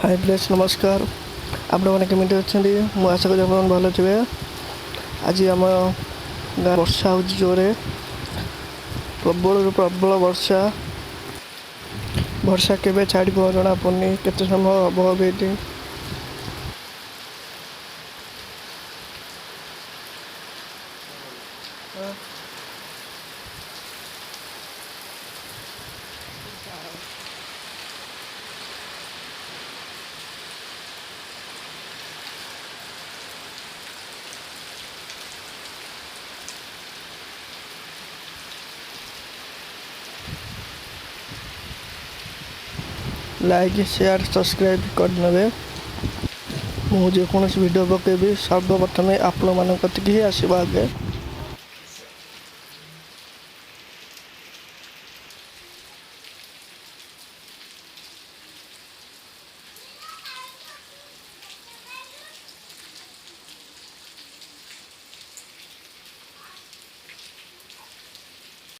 हाय place नमस्कार आपने केमी अच्छा मुझे आशा करी आप भल थे। आज आम गाँव वर्षा हो जोरे प्रबल प्रबल वर्षा वर्षा केवे छाड़ जना पड़नी के समय हम ये लाइक शेयर सब्सक्राइब करने मुझे जेकोसी वीडियो पकेबी सर्वप्रथमें आपण मान ही आसवा आगे।